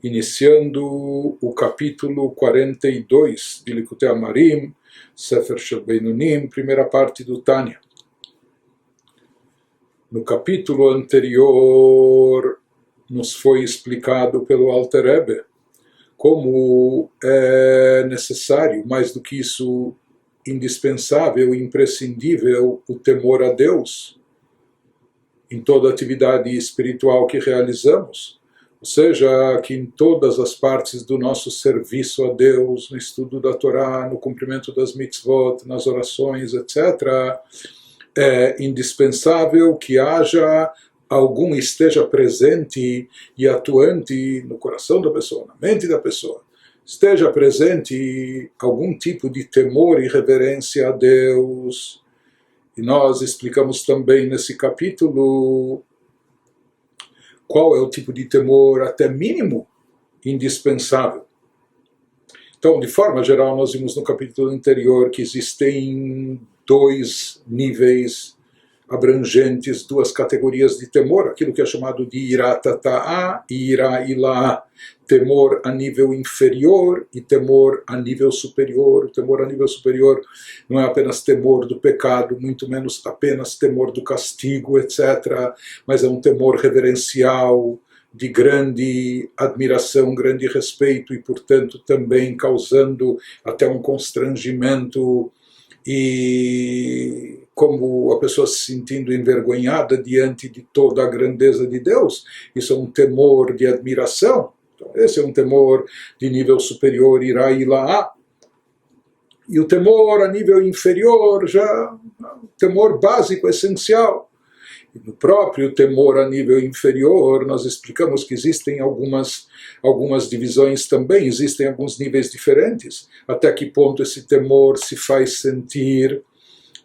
iniciando o capítulo 42 de Likutei Amarim, Sefer Shel Beinonim, primeira parte do Tânia. No capítulo anterior, nos foi explicado pelo Alter Rebbe como é necessário, mais do que isso, indispensável e imprescindível, o temor a Deus em toda atividade espiritual que realizamos. Ou seja, que em todas as partes do nosso serviço a Deus, no estudo da Torá, no cumprimento das mitzvot, nas orações, etc., é indispensável que esteja presente e atuante no coração da pessoa, na mente da pessoa. Esteja presente algum tipo de temor e reverência a Deus. E nós explicamos também nesse capítulo qual é o tipo de temor até mínimo indispensável. Então, de forma geral, nós vimos no capítulo anterior que existem dois níveis abrangentes, duas categorias de temor, aquilo que é chamado de iratata'a e ira-ilá, temor a nível inferior e temor a nível superior. O temor a nível superior não é apenas temor do pecado, muito menos apenas temor do castigo, etc., mas é um temor reverencial, de grande admiração, grande respeito e, portanto, também causando até um constrangimento e como a pessoa se sentindo envergonhada diante de toda a grandeza de Deus. Isso é um temor de admiração. Então, esse é um temor de nível superior, ira-ilá. E o temor a nível inferior já um temor básico, essencial. E no próprio temor a nível inferior, nós explicamos que existem algumas divisões também, existem alguns níveis diferentes. Até que ponto esse temor se faz sentir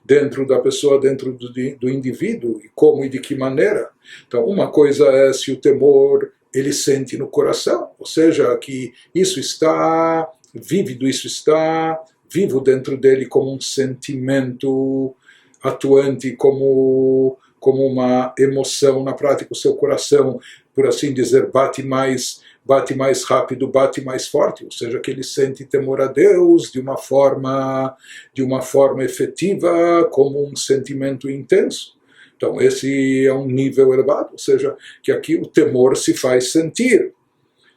dentro da pessoa, dentro do indivíduo, e como e de que maneira. Então, uma coisa é se o temor ele sente no coração, ou seja, que isso está vívido, isso está vivo dentro dele como um sentimento atuante, como uma emoção. Na prática, o seu coração, por assim dizer, bate mais rápido, bate mais forte, ou seja, que ele sente temor a Deus de uma forma efetiva, como um sentimento intenso. Então, esse é um nível elevado, ou seja, que aqui o temor se faz sentir.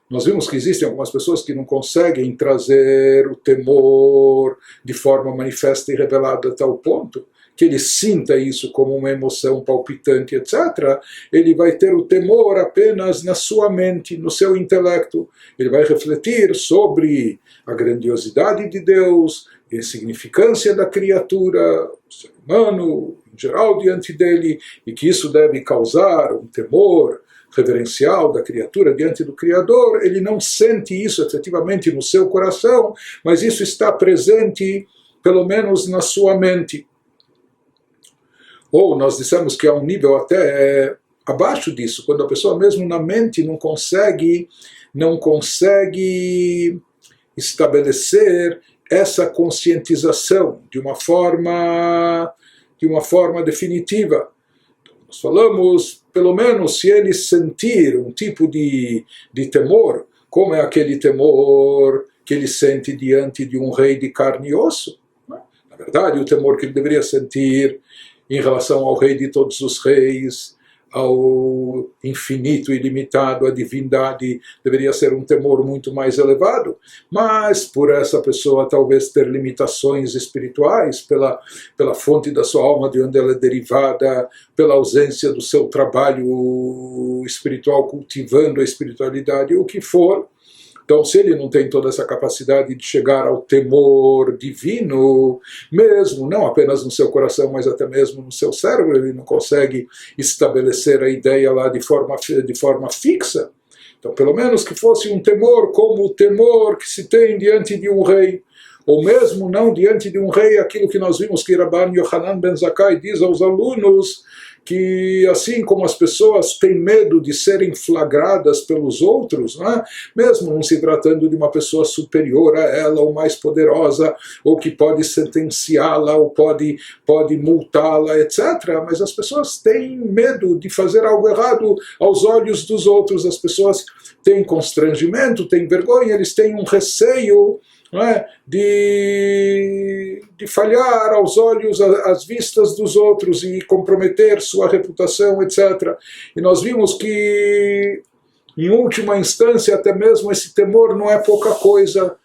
Nós vimos que existem algumas pessoas que não conseguem trazer o temor de forma manifesta e revelada a tal ponto que ele sinta isso como uma emoção palpitante, etc., ele vai ter o temor apenas na sua mente, no seu intelecto. Ele vai refletir sobre a grandiosidade de Deus, a insignificância da criatura, o ser humano, em geral, diante dele, e que isso deve causar um temor reverencial da criatura diante do Criador. Ele não sente isso efetivamente no seu coração, mas isso está presente, pelo menos na sua mente. Ou nós dissemos que há um nível até abaixo disso, quando a pessoa mesmo na mente não consegue estabelecer essa conscientização de uma forma definitiva. Então, nós falamos, pelo menos se ele sentir um tipo de temor, como é aquele temor que ele sente diante de um rei de carne e osso, né? Na verdade, o temor que ele deveria sentir em relação ao Rei de todos os reis, ao infinito, ilimitado, à divindade, deveria ser um temor muito mais elevado, mas por essa pessoa talvez ter limitações espirituais, pela fonte da sua alma, de onde ela é derivada, pela ausência do seu trabalho espiritual, cultivando a espiritualidade, o que for. Então, se ele não tem toda essa capacidade de chegar ao temor divino, mesmo, não apenas no seu coração, mas até mesmo no seu cérebro, ele não consegue estabelecer a ideia lá de forma fixa. Então, pelo menos que fosse um temor como o temor que se tem diante de um rei. ou mesmo não diante de um rei, aquilo que nós vimos que Rabban Yohanan Ben Zakkai diz aos alunos, que assim como as pessoas têm medo de serem flagradas pelos outros, né? Mesmo não se tratando de uma pessoa superior a ela, ou mais poderosa, ou que pode sentenciá-la, ou pode multá-la, etc. Mas as pessoas têm medo de fazer algo errado aos olhos dos outros, as pessoas têm constrangimento, têm vergonha, eles têm um receio, não é? de falhar aos olhos, às vistas dos outros e comprometer sua reputação, etc. E nós vimos que, em última instância, até mesmo esse temor não é pouca coisa,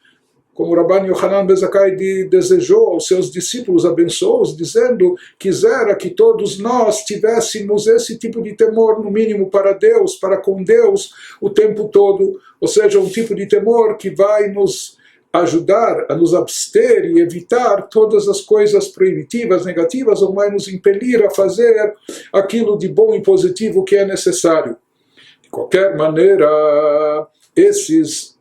como Rabban Yohanan Ben Zakkai desejou aos seus discípulos, abençoou-os, dizendo: quisera que todos nós tivéssemos esse tipo de temor, no mínimo para Deus, para com Deus, o tempo todo, ou seja, um tipo de temor que vai nos ajudar a nos abster e evitar todas as coisas proibitivas, negativas, ou vai nos impelir a fazer aquilo de bom e positivo que é necessário. De qualquer maneira, esses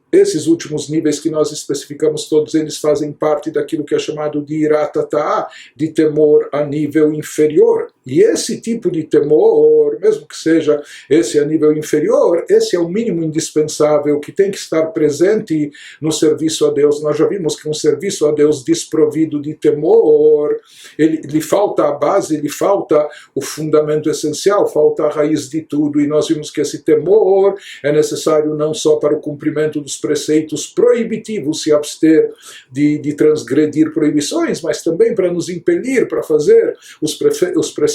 últimos níveis que nós especificamos, todos eles fazem parte daquilo que é chamado de iratata, de temor a nível inferior. E esse tipo de temor, mesmo que seja esse a nível inferior, esse é o mínimo indispensável que tem que estar presente no serviço a Deus. Nós já vimos que um serviço a Deus desprovido de temor, lhe falta a base, lhe falta o fundamento essencial, falta a raiz de tudo. E nós vimos que esse temor é necessário não só para o cumprimento dos preceitos proibitivos, se abster de transgredir proibições, mas também para nos impelir para fazer os preceitos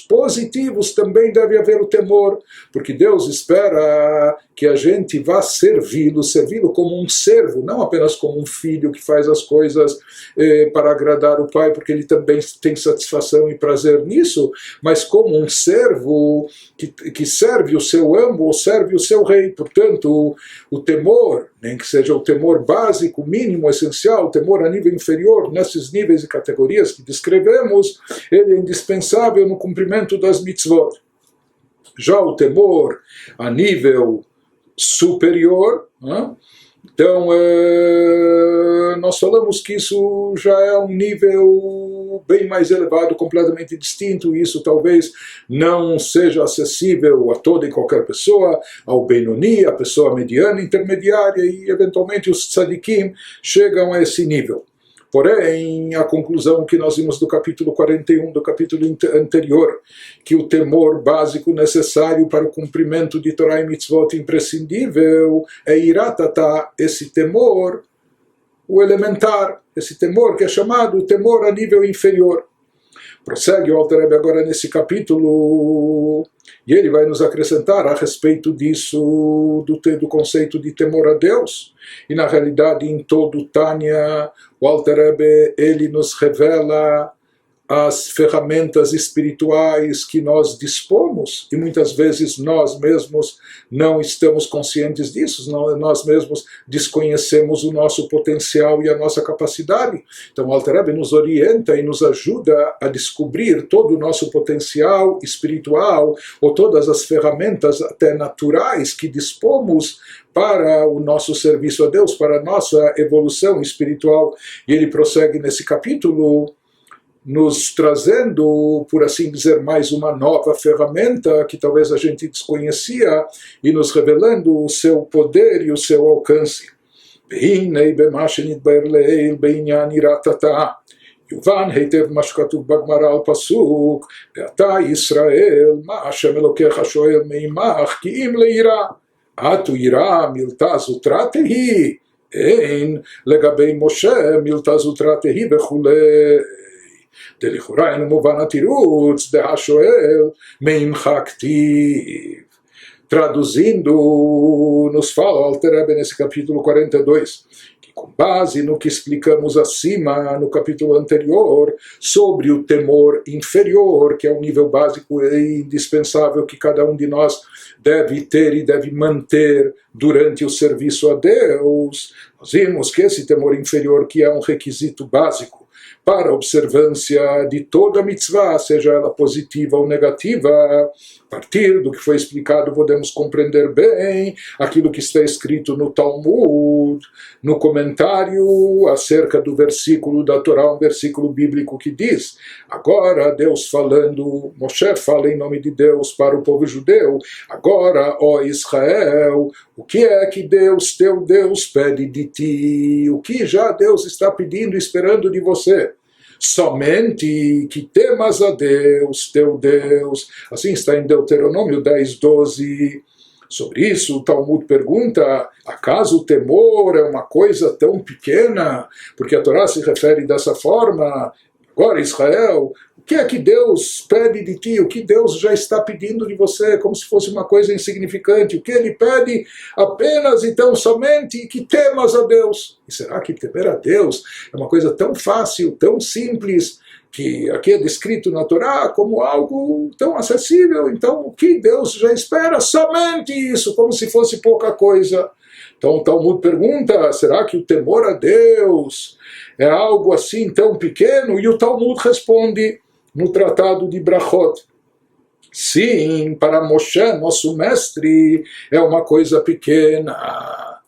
positivos. Também deve haver o temor, porque Deus espera que a gente vá servi-lo como um servo, não apenas como um filho que faz as coisas para agradar o pai, porque ele também tem satisfação e prazer nisso, mas como um servo que serve o seu amo ou serve o seu rei. Portanto, o temor, nem que seja o temor básico, mínimo, essencial, o temor a nível inferior, nesses níveis e categorias que descrevemos, ele é indispensável no cumprimento das mitzvot. Já o temor a nível superior, né? Então nós falamos que isso já é um nível bem mais elevado, completamente distinto, e isso talvez não seja acessível a toda e qualquer pessoa, ao Benoni, a pessoa mediana, intermediária, e eventualmente os tzadikim chegam a esse nível. Porém, a conclusão que nós vimos do capítulo 41, do capítulo anterior, que o temor básico necessário para o cumprimento de Torá e Mitzvot imprescindível é iratata, esse temor, o elementar, esse temor que é chamado temor a nível inferior. Prossegue o Alter Rebbe agora nesse capítulo, e ele vai nos acrescentar a respeito disso, do conceito de temor a Deus. E na realidade, em todo o Tânia, o Alter Rebbe, ele nos revela as ferramentas espirituais que nós dispomos, e muitas vezes nós mesmos não estamos conscientes disso, nós mesmos desconhecemos o nosso potencial e a nossa capacidade. Então o Alter Rebbe nos orienta e nos ajuda a descobrir todo o nosso potencial espiritual, ou todas as ferramentas até naturais que dispomos para o nosso serviço a Deus, para a nossa evolução espiritual. E ele prossegue nesse capítulo, nos trazendo, por assim dizer, mais uma nova ferramenta que talvez a gente desconhecia, e nos revelando o seu poder e o seu alcance. יובן היטב מה שכתוב בגמרא על פסוק, ואתה ישראל, מה השם אלוקיך שואל מעמך, כי אם ליראה, אתו יראה מילתא זוטרא תהי, אין לגבי משה מילתא זוטרא תהי וכולי. דלכאורה אין מובן התירוץ, דהשואל מעמך כתיב. Traduzindo, nos fala o Alter Rebbe nesse capítulo 42, que com base no que explicamos acima, no capítulo anterior, sobre o temor inferior, que é um nível básico e indispensável que cada um de nós deve ter e deve manter durante o serviço a Deus, nós vimos que esse temor inferior, que é um requisito básico para a observância de toda mitzvah, seja ela positiva ou negativa. A partir do que foi explicado, podemos compreender bem aquilo que está escrito no Talmud, no comentário acerca do versículo da Torá, um versículo bíblico que diz: agora Deus falando, Moshe fala em nome de Deus para o povo judeu, agora, ó Israel, o que é que Deus, teu Deus, pede de ti? O que já Deus está pedindo, esperando de você? Somente que temas a Deus, teu Deus. Assim está em Deuteronômio 10:12. Sobre isso, o Talmud pergunta: acaso o temor é uma coisa tão pequena? Porque a Torá se refere dessa forma. Agora, Israel, o que é que Deus pede de ti? O que Deus já está pedindo de você? Como se fosse uma coisa insignificante. O que Ele pede apenas, então, somente que temas a Deus. E será que temer a Deus é uma coisa tão fácil, tão simples, que aqui é descrito na Torá como algo tão acessível? Então, o que Deus já espera? Somente isso, como se fosse pouca coisa. Então o Talmud pergunta: será que o temor a Deus é algo assim tão pequeno? E o Talmud responde no Tratado de Brachot: sim, para Moshe, nosso mestre, é uma coisa pequena.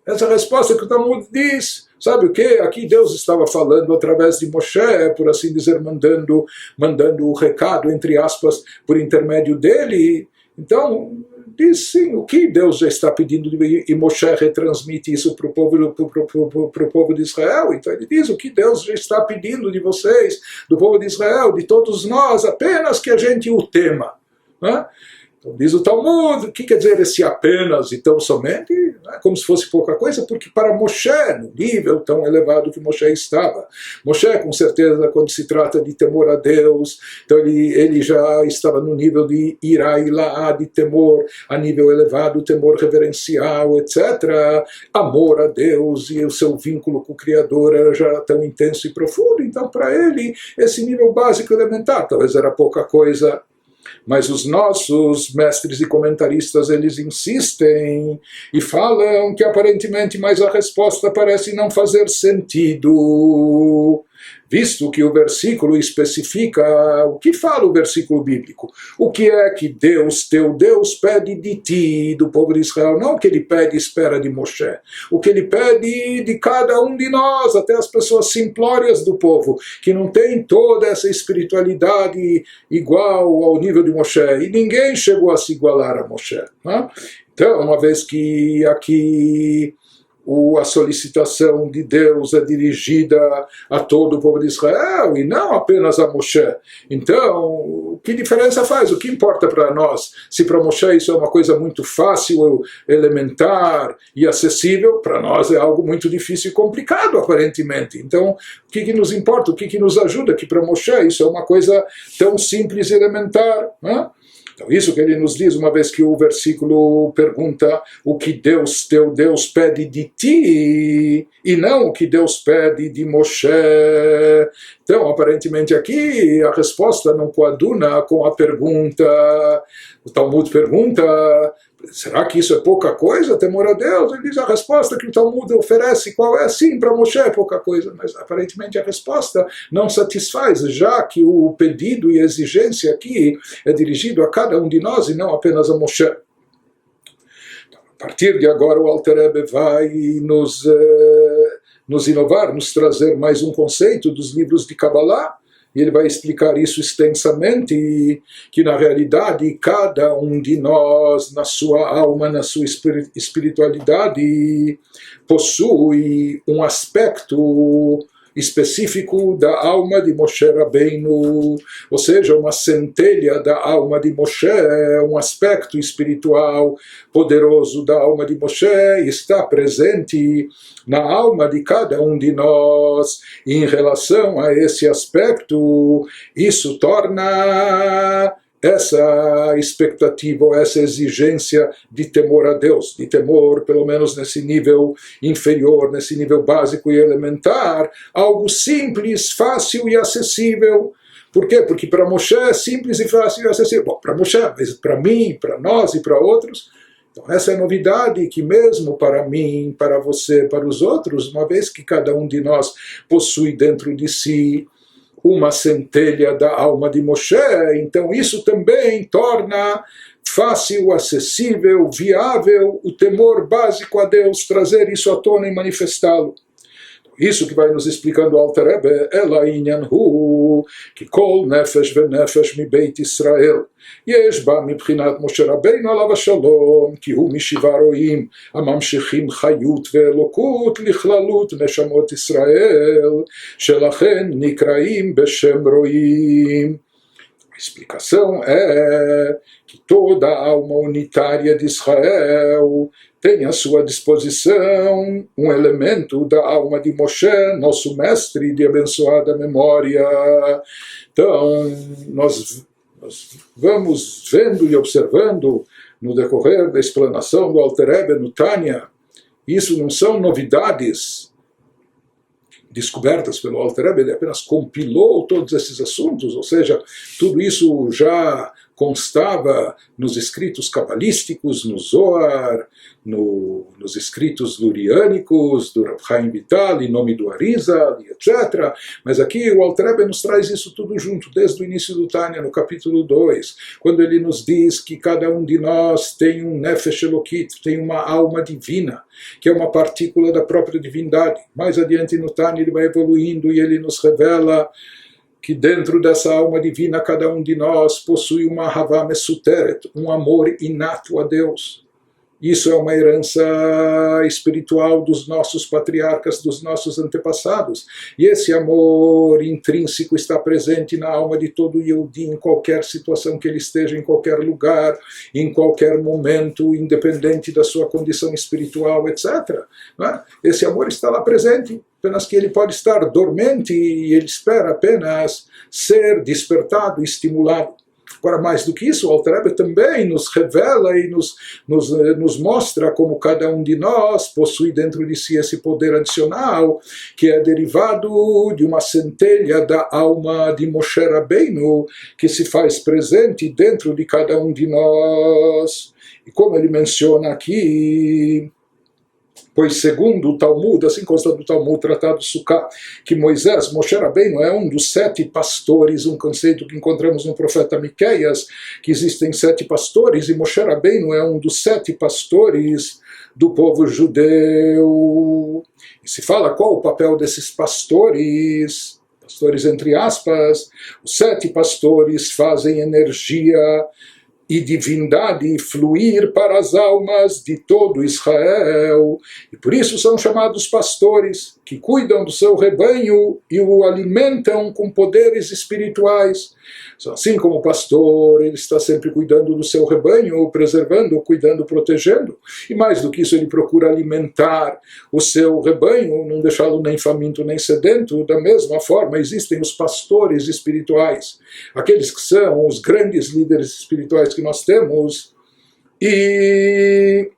Essa é a resposta que o Talmud diz. Sabe o que? Aqui Deus estava falando através de Moshe, por assim dizer, mandando o recado, entre aspas, por intermédio dele. Então, diz sim, o que Deus já está pedindo, e Moshe retransmite isso para o povo de Israel. Então ele diz: o que Deus já está pedindo de vocês, do povo de Israel, de todos nós, apenas que a gente o tema. Né? Então diz o Talmud: o que quer dizer esse apenas e tão somente? Como se fosse pouca coisa, porque para Moshe, no nível tão elevado que Moshe estava, Moshe, com certeza, quando se trata de temor a Deus, então ele já estava no nível de irá e laá, de temor a nível elevado, temor reverencial, etc. Amor a Deus e o seu vínculo com o Criador era já tão intenso e profundo. Então, para ele, esse nível básico elementar talvez era pouca coisa. Mas os nossos mestres e comentaristas, eles insistem e falam que aparentemente mais a resposta parece não fazer sentido, visto que o versículo especifica o que fala o versículo bíblico. O que é que Deus, teu Deus, pede de ti, do povo de Israel? Não o que ele pede e espera de Moshe. O que ele pede de cada um de nós, até as pessoas simplórias do povo, que não tem toda essa espiritualidade igual ao nível de Moshe. E ninguém chegou a se igualar a Moshe. Né? Então, uma vez que aqui a solicitação de Deus é dirigida a todo o povo de Israel e não apenas a Moshe. Então, que diferença faz? O que importa para nós? Se para Moshe isso é uma coisa muito fácil, elementar e acessível, para nós é algo muito difícil e complicado, aparentemente. Então, o que nos importa? O que nos ajuda? Que para Moshe isso é uma coisa tão simples e elementar, né? Então, isso que ele nos diz, uma vez que o versículo pergunta o que Deus, teu Deus, pede de ti, e não o que Deus pede de Moshe. Então, aparentemente aqui, a resposta não coaduna com a pergunta. O Talmud pergunta: será que isso é pouca coisa, temor a Deus? Ele diz: a resposta que o Talmud oferece, qual é? Sim, para Moshe é pouca coisa, mas aparentemente a resposta não satisfaz, já que o pedido e a exigência aqui é dirigido a cada um de nós e não apenas a Moshe. A partir de agora o Alter Rebbe vai nos inovar, nos trazer mais um conceito dos livros de Kabbalah, e ele vai explicar isso extensamente, que na realidade cada um de nós, na sua alma, na sua espiritualidade, possui um aspecto específico da alma de Moshe Rabbeinu, ou seja, uma centelha da alma de Moshe, um aspecto espiritual poderoso da alma de Moshe está presente na alma de cada um de nós. E em relação a esse aspecto, isso torna essa expectativa, ou essa exigência de temor a Deus, de temor, pelo menos nesse nível inferior, nesse nível básico e elementar, algo simples, fácil e acessível. Por quê? Porque para Moshe é simples e fácil e acessível. Bom, para Moshe, mas para mim, para nós e para outros, Então, essa é a novidade que mesmo para mim, para você, para os outros, uma vez que cada um de nós possui dentro de si uma centelha da alma de Moshe, então isso também torna fácil, acessível, viável o temor básico a Deus, trazer isso à tona e manifestá-lo. Isso que vai nos explicando o Alter Rebbe, Ela inyan hu, que kol nefesh venefesh mi beit Israel, יש בה מבחינת משה רבינו עליו השלום, כי הוא משבעה רועים הממשיכים חיות ואלוקות לכללות נשמות ישראל, שלכן נקראים בשם רועים. A explicação é que toda a alma unitária de Israel tem à sua disposição um elemento da alma de Moshe, nosso mestre de abençoada memória. Então, nós vamos vendo e observando no decorrer da explanação do Alter Rebbe no Tânia, isso não são novidades descobertas pelo Alter Rebbe, ele apenas compilou todos esses assuntos, ou seja, tudo isso já constava nos escritos cabalísticos, no Zohar, nos escritos luriânicos, do Rav Chaim Vital, em nome do Arizal, etc. Mas aqui o Alter Rebbe nos traz isso tudo junto, desde o início do Tânia, no capítulo 2, quando ele nos diz que cada um de nós tem um Nefesh Elokit, tem uma alma divina, que é uma partícula da própria divindade. Mais adiante no Tânia ele vai evoluindo e ele nos revela que dentro dessa alma divina cada um de nós possui uma Havá Mesuteret, um amor inato a Deus. Isso é uma herança espiritual dos nossos patriarcas, dos nossos antepassados. E esse amor intrínseco está presente na alma de todo Yehudi, em qualquer situação que ele esteja, em qualquer lugar, em qualquer momento, independente da sua condição espiritual, etc. Esse amor está lá presente, apenas que ele pode estar dormente e ele espera apenas ser despertado, estimulado. Agora, mais do que isso, o Alter Rebbe também nos revela e nos mostra como cada um de nós possui dentro de si esse poder adicional, que é derivado de uma centelha da alma de Moshe Rabbeinu, que se faz presente dentro de cada um de nós. E como ele menciona aqui, pois segundo o Talmud, assim consta do Talmud, Tratado Sukkah, que Moisés, Moshe Rabbeinu, é um dos 7 pastores, um conceito que encontramos no profeta Miqueias, que existem 7 pastores, e Moshe Rabbeinu é um dos 7 pastores do povo judeu. E se fala qual o papel desses pastores, pastores entre aspas, os 7 pastores fazem energia e divindade fluir para as almas de todo Israel. E por isso são chamados pastores, que cuidam do seu rebanho e o alimentam com poderes espirituais. Assim como o pastor, ele está sempre cuidando do seu rebanho, preservando, cuidando, protegendo. E mais do que isso, ele procura alimentar o seu rebanho, não deixá-lo nem faminto nem sedento. Da mesma forma, existem os pastores espirituais, aqueles que são os grandes líderes espirituais que nós temos. E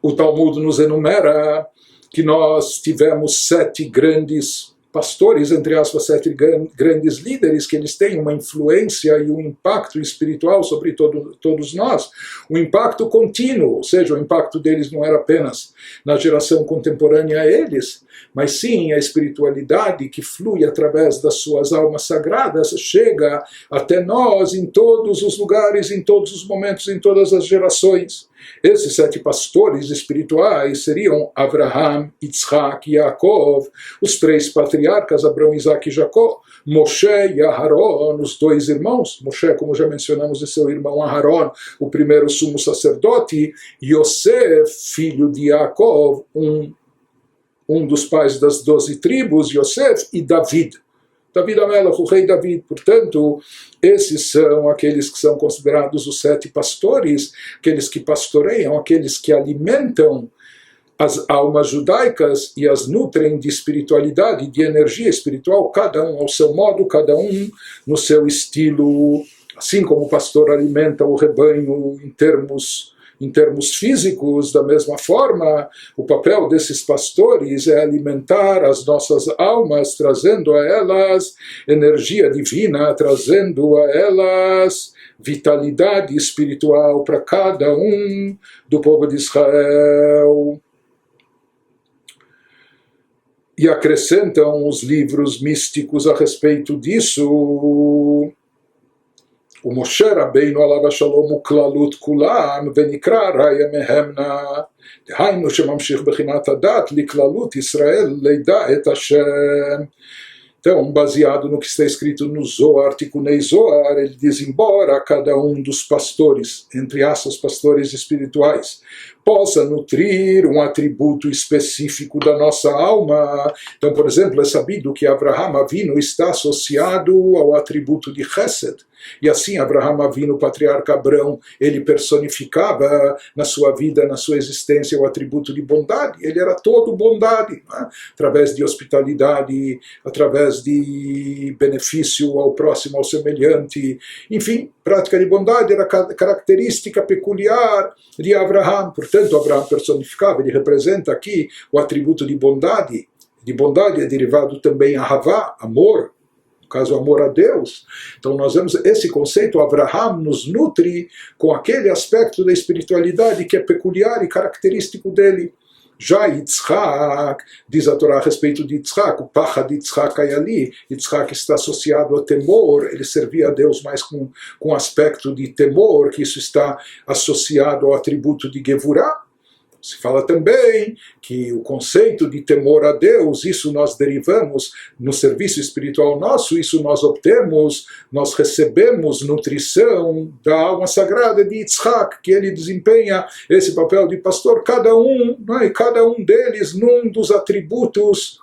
o Talmud nos enumera que nós tivemos 7 grandes pastores, entre aspas, 7 grandes líderes, que eles têm uma influência e um impacto espiritual sobre todos nós, um impacto contínuo, ou seja, o impacto deles não era apenas na geração contemporânea a eles, mas sim a espiritualidade que flui através das suas almas sagradas, chega até nós em todos os lugares, em todos os momentos, em todas as gerações. Esses 7 pastores espirituais seriam Abraham, Yitzhak e Yaakov, os 3 patriarcas, Abraão, Isaac e Jacó, Moshe e Aharon, os 2 irmãos, Moshe, como já mencionamos, e seu irmão Aharon, o primeiro sumo sacerdote, Yosef, filho de Yaakov, um dos pais das 12 tribos, Yosef, e David. David Amelach, o rei David. Portanto, esses são aqueles que são considerados os 7 pastores, aqueles que pastoreiam, aqueles que alimentam as almas judaicas e as nutrem de espiritualidade, de energia espiritual, cada um ao seu modo, cada um no seu estilo. Assim como o pastor alimenta o rebanho em termos físicos, da mesma forma, o papel desses pastores é alimentar as nossas almas, trazendo a elas energia divina, trazendo a elas vitalidade espiritual para cada um do povo de Israel. E acrescentam os livros místicos a respeito disso. O Moshe Rabbeinu alav hashalom uklalut kulam venikra raya mehemna דהיינו שממשיך בחינת הדת לכללות ישראל לידע את השם. Então, baseado no que está escrito no Zohar, Tikunei Zohar, ele diz, embora cada um dos pastores, entre aspas, pastores espirituais, possa nutrir um atributo específico da nossa alma. Então, por exemplo, é sabido que Abraham Avinu está associado ao atributo de Chesed. E assim, Abraham Avinu, o patriarca Abrão, ele personificava na sua vida, na sua existência, o atributo de bondade. Ele era todo bondade, né? Através de hospitalidade, através de benefício ao próximo, ao semelhante. Enfim, prática de bondade era característica peculiar de Abraham. Portanto, Abraham personificava, ele representa aqui o atributo de bondade. De bondade é derivado também a Havá, amor. Caso amor a Deus. Então nós vemos esse conceito, Abraham nos nutre com aquele aspecto da espiritualidade que é peculiar e característico dele. Já Yitzhak, diz a Torá a respeito de Yitzhak, o Pacha de Yitzhak ali, Yitzhak está associado a temor, ele servia a Deus mais com aspecto de temor, que isso está associado ao atributo de Gevurah. Se fala também que o conceito de temor a Deus, isso nós derivamos no serviço espiritual nosso, isso nós obtemos, nós recebemos nutrição da alma sagrada de Yitzhak, que ele desempenha esse papel de pastor, cada um deles num dos atributos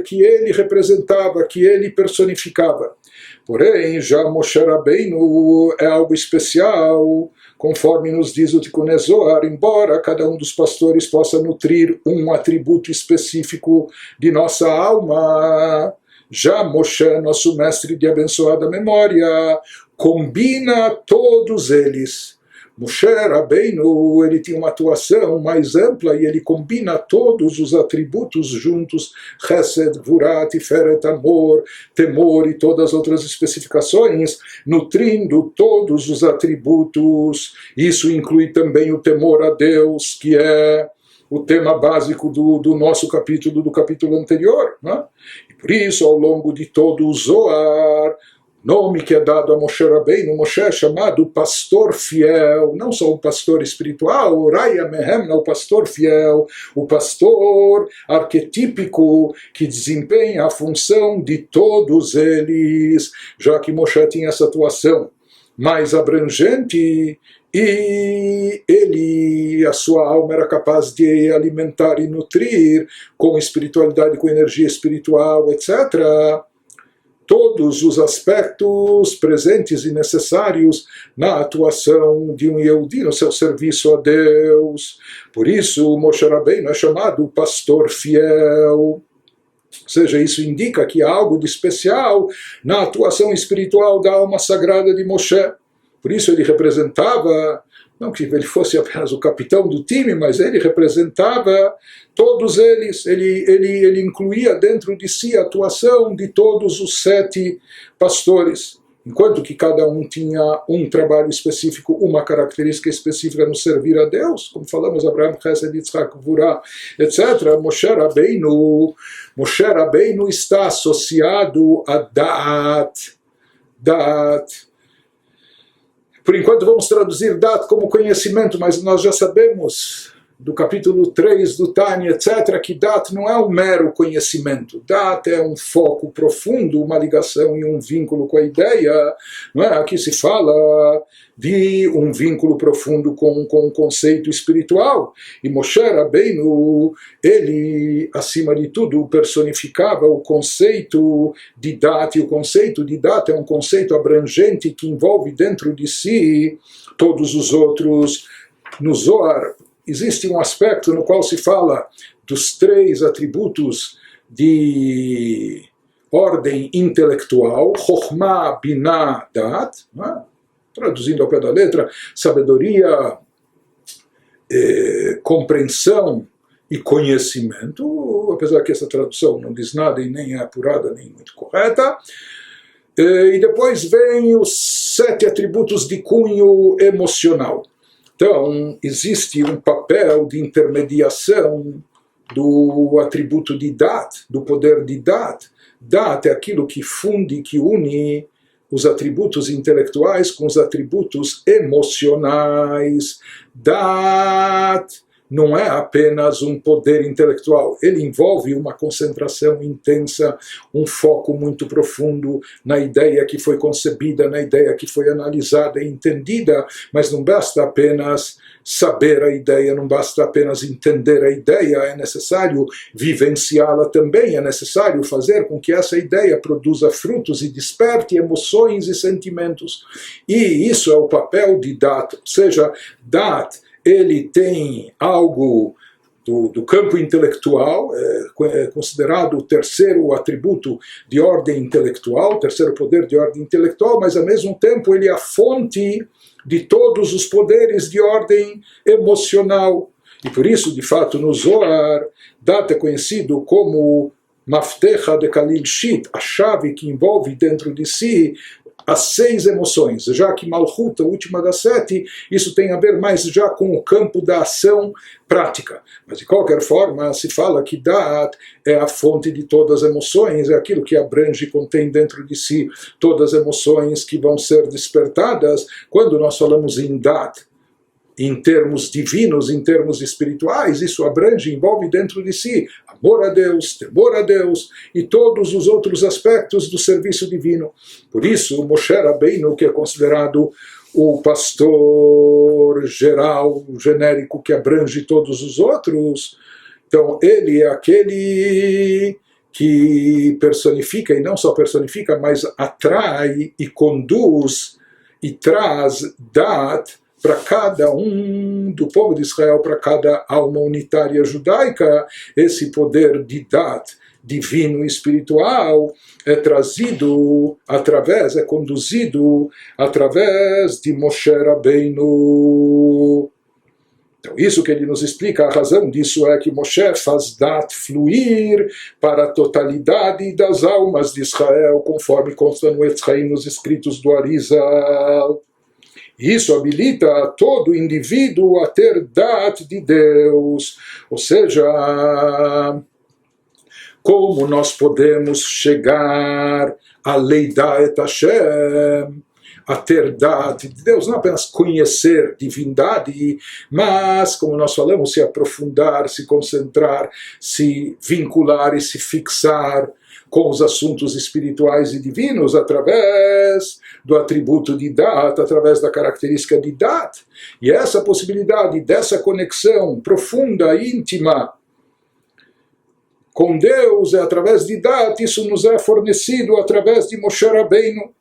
que ele representava, que ele personificava. Porém, já Moshe Rabbeinu é algo especial, conforme nos diz o Tikunei Zohar, embora cada um dos pastores possa nutrir um atributo específico de nossa alma, já Moshe, nosso mestre de abençoada memória, combina todos eles. Moshe Rabbeinu, ele tinha uma atuação mais ampla e ele combina todos os atributos juntos, Chesed, Gvurah, Tiferet, amor, temor e todas as outras especificações, nutrindo todos os atributos. Isso inclui também o temor a Deus, que é o tema básico do nosso capítulo, do capítulo anterior, né? E por isso, ao longo de todo o Zohar, nome que é dado a Moshe Rabbeinu, Moshe é chamado pastor fiel, não só o pastor espiritual, o Raya Mehemna, o pastor fiel, o pastor arquetípico que desempenha a função de todos eles, já que Moshe tinha essa atuação mais abrangente e ele, a sua alma era capaz de alimentar e nutrir com espiritualidade, com energia espiritual, etc., todos os aspectos presentes e necessários na atuação de um Yehudi, no seu serviço a Deus. Por isso, Moshe Rabbeinu é chamado pastor fiel. Ou seja, isso indica que há algo de especial na atuação espiritual da alma sagrada de Moshe. Por isso ele representava, não que ele fosse apenas o capitão do time, mas ele representava todos eles, ele incluía dentro de si a atuação de todos os 7 pastores, enquanto que cada um tinha um trabalho específico, uma característica específica no servir a Deus, como falamos, Abraham, Chesed, Yitzhak, Gvurah, etc. Moshe Rabbeinu está associado a Da'at. Por enquanto vamos traduzir Dat como conhecimento, mas nós já sabemos do capítulo 3 do Tânia, etc., que Dat não é um mero conhecimento. Dat é um foco profundo, uma ligação e um vínculo com a ideia. Não é? Aqui se fala de um vínculo profundo com um conceito espiritual. E Moshe Rabbeinu, ele, acima de tudo, personificava o conceito de Dat. E o conceito de Dat é um conceito abrangente que envolve dentro de si todos os outros. No Zohar existe um aspecto no qual se fala dos 3 atributos de ordem intelectual, Chokhmah, Binah, Dat, né? Traduzindo ao pé da letra, sabedoria, compreensão e conhecimento, apesar que essa tradução não diz nada e nem é apurada nem muito correta. E depois vem os 7 atributos de cunho emocional. Então, existe um papel de intermediação do atributo de Dat, do poder de Dat. Dat é aquilo que funde, que une os atributos intelectuais com os atributos emocionais. Dat não é apenas um poder intelectual, ele envolve uma concentração intensa, um foco muito profundo na ideia que foi concebida, na ideia que foi analisada e entendida, mas não basta apenas saber a ideia, não basta apenas entender a ideia, é necessário vivenciá-la também, é necessário fazer com que essa ideia produza frutos e desperte emoções e sentimentos. E isso é o papel de Dat, ou seja, Dat, ele tem algo do campo intelectual, é considerado o terceiro atributo de ordem intelectual, o terceiro poder de ordem intelectual, mas ao mesmo tempo ele é a fonte de todos os poderes de ordem emocional. E por isso, de fato, no Zohar, Dat é conhecido como Maftecha de Kalil Shit, a chave que envolve dentro de si as 6 emoções, já que Malchut, a última das 7, isso tem a ver mais já com o campo da ação prática. Mas de qualquer forma, se fala que Dat é a fonte de todas as emoções, é aquilo que abrange e contém dentro de si todas as emoções que vão ser despertadas. Quando nós falamos em Dat, em termos divinos, em termos espirituais, isso abrange, envolve dentro de si amor a Deus, temor a Deus e todos os outros aspectos do serviço divino. Por isso, Moshe Rabbeinu, que é considerado o pastor geral, genérico, que abrange todos os outros, então ele é aquele que personifica, e não só personifica, mas atrai e conduz e traz Dat para cada um do povo de Israel, para cada alma unitária judaica. Esse poder de Dat divino e espiritual é trazido através, é conduzido através de Moshe Rabbeinu. Então, isso que ele nos explica, a razão disso é que Moshe faz Dat fluir para a totalidade das almas de Israel, conforme consta no Etz Chaim, nos escritos do Arizal. Isso habilita todo indivíduo a ter Dat de Deus, ou seja, como nós podemos chegar a Leidat Hashem, a ter Dat de Deus, não apenas conhecer divindade, mas, como nós falamos, se aprofundar, se concentrar, se vincular e se fixar com os assuntos espirituais e divinos através do atributo de Dat, através da característica de Dat. E essa possibilidade dessa conexão profunda e íntima com Deus é através de Dat, isso nos é fornecido através de Moshe Rabbeinu.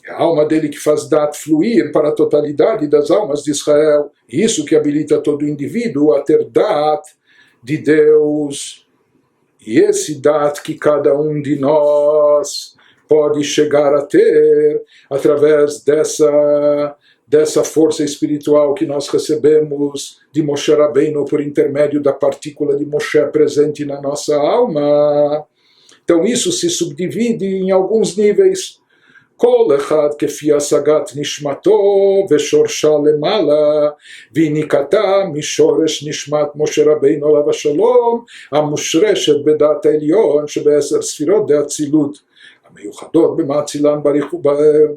É a alma dele que faz Dat fluir para a totalidade das almas de Israel. Isso que habilita todo indivíduo a ter Dat de Deus. E esse Dat que cada um de nós pode chegar a ter através dessa força espiritual que nós recebemos de Moshe Rabbeinu por intermédio da partícula de Moshe presente na nossa alma. Então isso se subdivide em alguns níveis. כל אחד כפי השגת נשמתו ושורשה למעלה, והניקתה משורש נשמת משה רבינו עליו השלום, המושרשת בדעת העליון שבעשר ספירות דאצילות, המיוחדות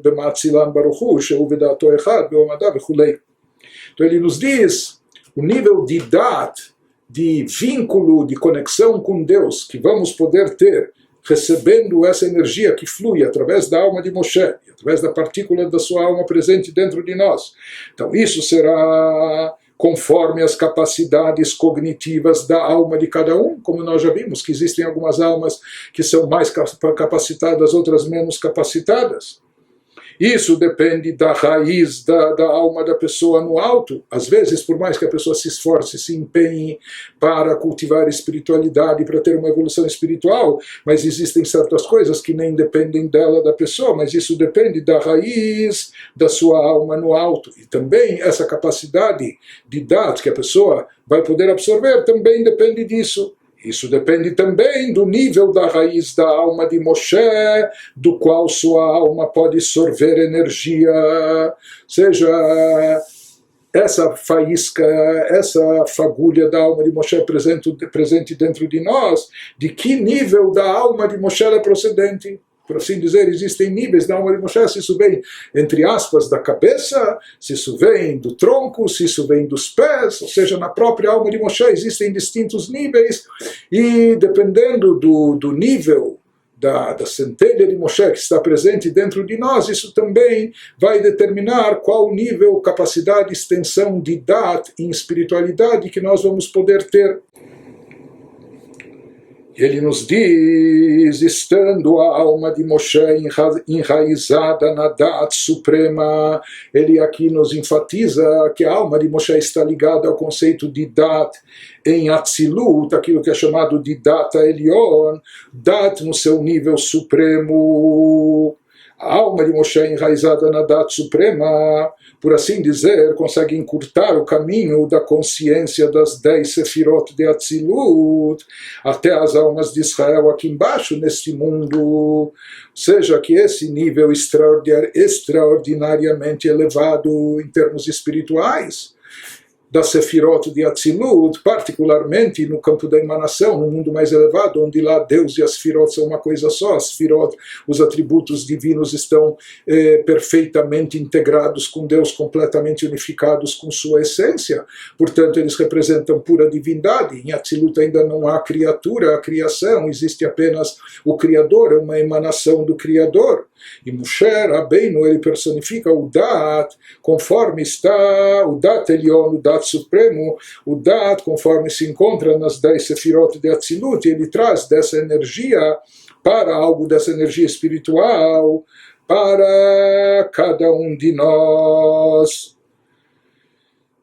במאצילן ברוך הוא, שהוא בדעתו אחד, בעומדה וכו'. Então ele nos diz o nível de Dat, de vínculo, de conexão com Deus que vamos poder ter recebendo essa energia que flui através da alma de Moshe, através da partícula da sua alma presente dentro de nós. Então isso será conforme as capacidades cognitivas da alma de cada um, como nós já vimos, que existem algumas almas que são mais capacitadas, outras menos capacitadas. Isso depende da raiz da alma da pessoa no alto. Às vezes, por mais que a pessoa se esforce, se empenhe para cultivar espiritualidade, para ter uma evolução espiritual, mas existem certas coisas que nem dependem dela, da pessoa, mas isso depende da raiz da sua alma no alto. E também essa capacidade de Dat que a pessoa vai poder absorver também depende disso. Isso depende também do nível da raiz da alma de Moshe, do qual sua alma pode sorver energia. Ou seja, essa faísca, essa fagulha da alma de Moshe presente dentro de nós, de que nível da alma de Moshe ela é procedente? Por assim dizer, existem níveis da alma de Moshe, se isso vem, entre aspas, da cabeça, se isso vem do tronco, se isso vem dos pés, ou seja, na própria alma de Moshe existem distintos níveis, e dependendo do nível da centelha de Moshe que está presente dentro de nós, isso também vai determinar qual nível, capacidade, extensão de dat em espiritualidade que nós vamos poder ter. Ele nos diz, estando a alma de Moshe enraizada na Dat Suprema, ele aqui nos enfatiza que a alma de Moshe está ligada ao conceito de Dat em Atzilut, aquilo que é chamado de Data Elion, Dat no seu nível supremo. A alma de Moshe enraizada na Dat Suprema, por assim dizer, consegue encurtar o caminho da consciência das 10 Sefirot de Atzilut até as almas de Israel aqui embaixo, neste mundo. Ou seja, que esse nível extraordinariamente elevado em termos espirituais, da Sefirot de Atzilut, particularmente no campo da emanação, no mundo mais elevado, onde lá Deus e as Sefirot são uma coisa só. As Sefirot, os atributos divinos estão perfeitamente integrados com Deus, completamente unificados com sua essência. Portanto, eles representam pura divindade. Em Atzilut ainda não há criatura, a criação, existe apenas o Criador, é uma emanação do Criador. E Moshe Rabbeinu, ele personifica o Dat, conforme está o Dat Elion, o Dat Supremo, o Dat, conforme se encontra nas 10 Sefirot de Atzilut, ele traz dessa energia para algo dessa energia espiritual, para cada um de nós.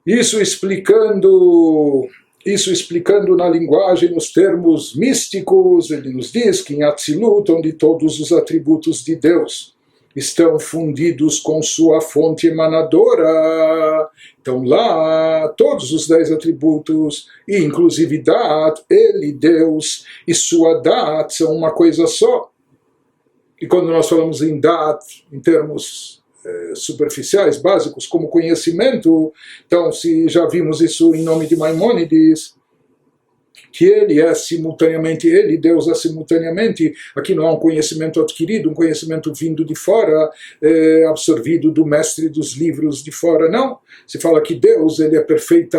Isso explicando na linguagem, nos termos místicos, ele nos diz que em Atzilut, onde todos os atributos de Deus estão fundidos com sua fonte emanadora, então lá todos os 10 atributos, e inclusive Dat, ele, Deus, e sua Dat são uma coisa só. E quando nós falamos em Dat, em termos superficiais, básicos, como conhecimento, então se já vimos isso em nome de Maimônides, que ele é simultaneamente, ele, Deus, é simultaneamente, aqui não há um conhecimento adquirido, um conhecimento vindo de fora, absorvido do mestre dos livros de fora, não. Se fala que Deus, ele é perfeito,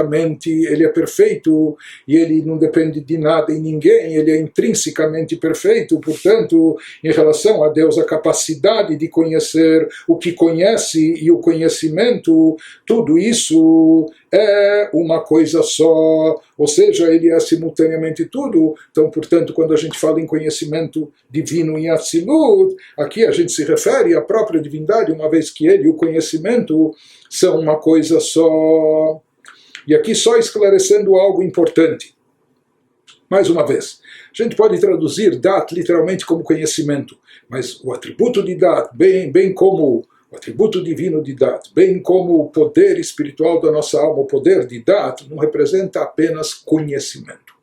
e ele não depende de nada e ninguém, ele é intrinsecamente perfeito, portanto, em relação a Deus, a capacidade de conhecer o que conhece e o conhecimento, tudo isso é uma coisa só, ou seja, ele é simultaneamente tudo. Então, portanto, quando a gente fala em conhecimento divino em Atzilut, aqui a gente se refere à própria divindade, uma vez que ele e o conhecimento são uma coisa só. E aqui só esclarecendo algo importante. Mais uma vez, a gente pode traduzir Dat literalmente como conhecimento, mas o atributo de Dat, bem como o atributo divino de Dat, bem como o poder espiritual da nossa alma, o poder de Dat, não representa apenas conhecimento.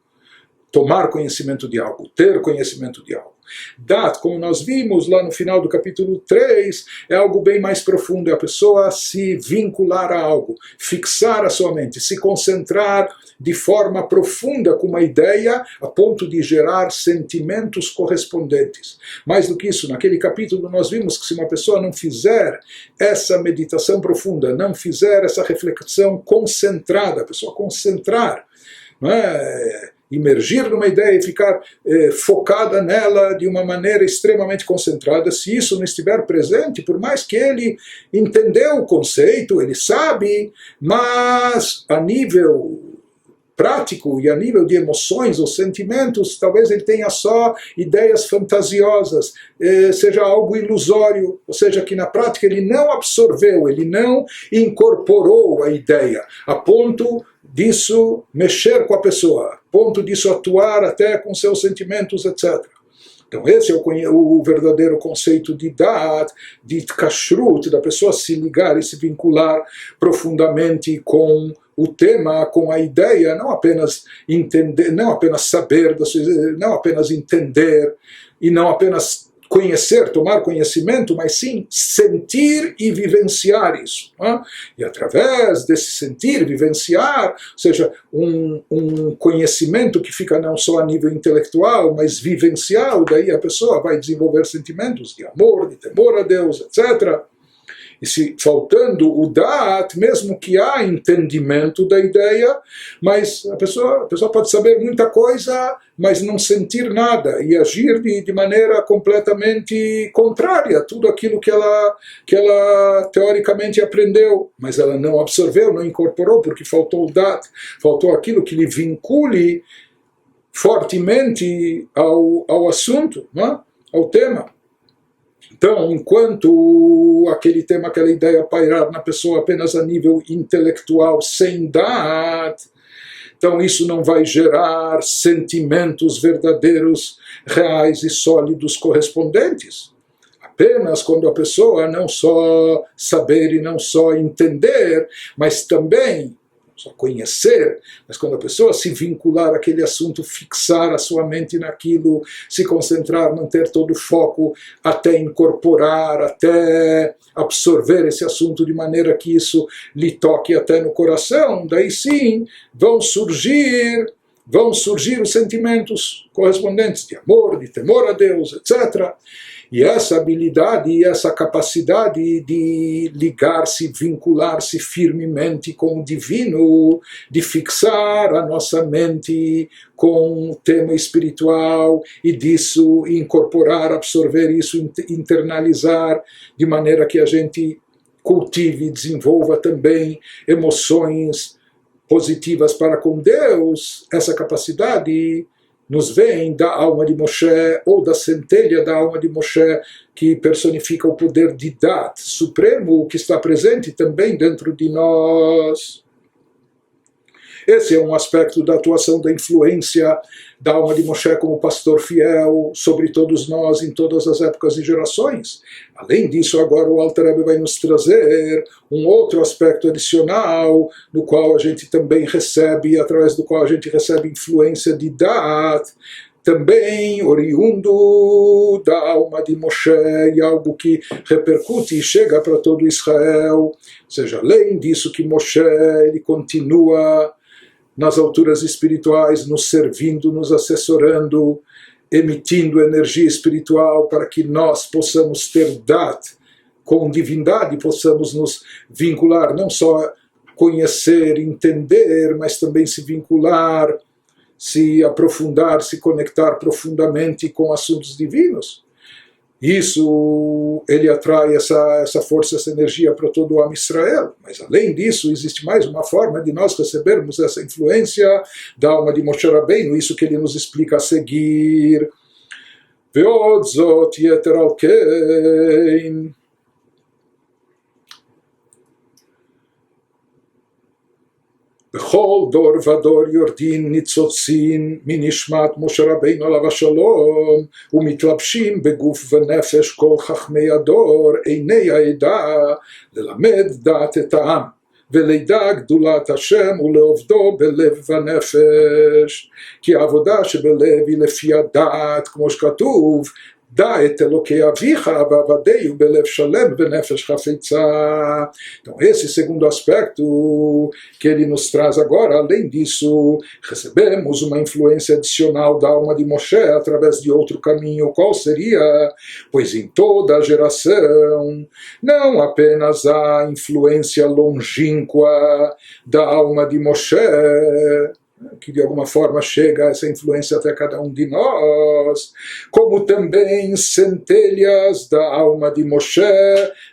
Tomar conhecimento de algo, ter conhecimento de algo. Dat, como nós vimos lá no final do capítulo 3, é algo bem mais profundo, é a pessoa se vincular a algo, fixar a sua mente, se concentrar de forma profunda com uma ideia a ponto de gerar sentimentos correspondentes. Mais do que isso, naquele capítulo nós vimos que se uma pessoa não fizer essa meditação profunda, não fizer essa reflexão concentrada, a pessoa concentrar, não é? Imergir numa ideia e ficar focada nela de uma maneira extremamente concentrada, se isso não estiver presente, por mais que ele entendeu o conceito, ele sabe, mas a nível prático e a nível de emoções ou sentimentos, talvez ele tenha só ideias fantasiosas, seja algo ilusório, ou seja, que na prática ele não absorveu, ele não incorporou a ideia, a ponto disso mexer com a pessoa, a ponto disso atuar até com seus sentimentos, etc. Então esse é o verdadeiro conceito de Dat, de Kashrut, da pessoa se ligar e se vincular profundamente com o tema com a ideia, não apenas entender, não apenas saber, não apenas entender e não apenas conhecer, tomar conhecimento, mas sim sentir e vivenciar isso. Né? E através desse sentir, vivenciar, ou seja, um conhecimento que fica não só a nível intelectual, mas vivencial, daí a pessoa vai desenvolver sentimentos de amor, de temor a Deus, etc. E se faltando o da'at, mesmo que há entendimento da ideia, mas a pessoa pode saber muita coisa, mas não sentir nada e agir de maneira completamente contrária a tudo aquilo que ela teoricamente aprendeu, mas ela não absorveu, não incorporou, porque faltou o da'at, faltou aquilo que lhe vincule fortemente ao assunto, né? Ao tema. Então, enquanto aquele tema, aquela ideia pairar na pessoa apenas a nível intelectual, sem da'at, então isso não vai gerar sentimentos verdadeiros, reais e sólidos correspondentes. Apenas quando a pessoa não só saber e não só entender, mas também só conhecer, mas quando a pessoa se vincular àquele assunto, fixar a sua mente naquilo, se concentrar, manter todo o foco, até incorporar, até absorver esse assunto de maneira que isso lhe toque até no coração, daí sim vão surgir os sentimentos correspondentes de amor, de temor a Deus, etc. E essa habilidade e essa capacidade de ligar-se, vincular-se firmemente com o divino, de fixar a nossa mente com o tema espiritual e disso incorporar, absorver isso, internalizar, de maneira que a gente cultive e desenvolva também emoções positivas para com Deus, essa capacidade nos vem da alma de Moshe, ou da centelha da alma de Moshe, que personifica o poder de Dat supremo, que está presente também dentro de nós. Esse é um aspecto da atuação, da influência da alma de Moshe como pastor fiel sobre todos nós em todas as épocas e gerações. Além disso, agora o Alter Rebbe vai nos trazer um outro aspecto adicional, no qual a gente também recebe, através do qual a gente recebe influência de Da'at, também oriundo da alma de Moshe, e algo que repercute e chega para todo Israel. Ou seja, além disso que Moshe ele continua nas alturas espirituais, nos servindo, nos assessorando, emitindo energia espiritual para que nós possamos ter dat com divindade, possamos nos vincular, não só conhecer, entender, mas também se vincular, se aprofundar, se conectar profundamente com assuntos divinos. Isso, ele atrai essa força, essa energia para todo o Am Israel. Mas além disso, existe mais uma forma de nós recebermos essa influência da alma de Moshe Rabbeinu, isso que ele nos explica a seguir. Ve'od zot yeter al kein. בכל דור ודור יורדים ניצוצין מנשמת משה רבינו עליו השלום ומתלבשים בגוף ונפש כל חכמי הדור עיני העדה ללמד דעת את העם ולידע גדולת השם ולעובדו בלב ונפש כי העבודה שבלב היא לפי הדעת כמו שכתוב dá et Elokei Avicha v'avadeu belev shalem v'nefesh chafetza. Então esse segundo aspecto que ele nos traz agora, além disso, recebemos uma influência adicional da alma de Moshe através de outro caminho. Qual seria? Pois em toda a geração, não apenas a influência longínqua da alma de Moshe, que de alguma forma chega essa influência até cada um de nós, como também centelhas da alma de Moshe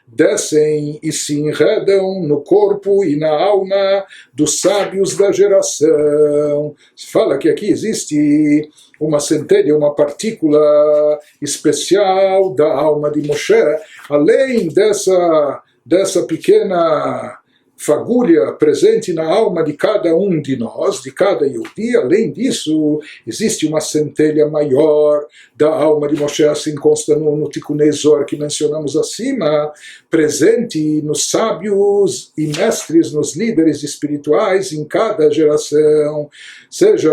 descem e se enredam no corpo e na alma dos sábios da geração. Se fala que aqui existe uma centelha, uma partícula especial da alma de Moshe, além dessa pequena fagulha presente na alma de cada um de nós, de cada Yehudi. Além disso, existe uma centelha maior da alma de Moshe, assim consta no Tikunei Zohar que mencionamos acima, presente nos sábios e mestres, nos líderes espirituais em cada geração. Seja,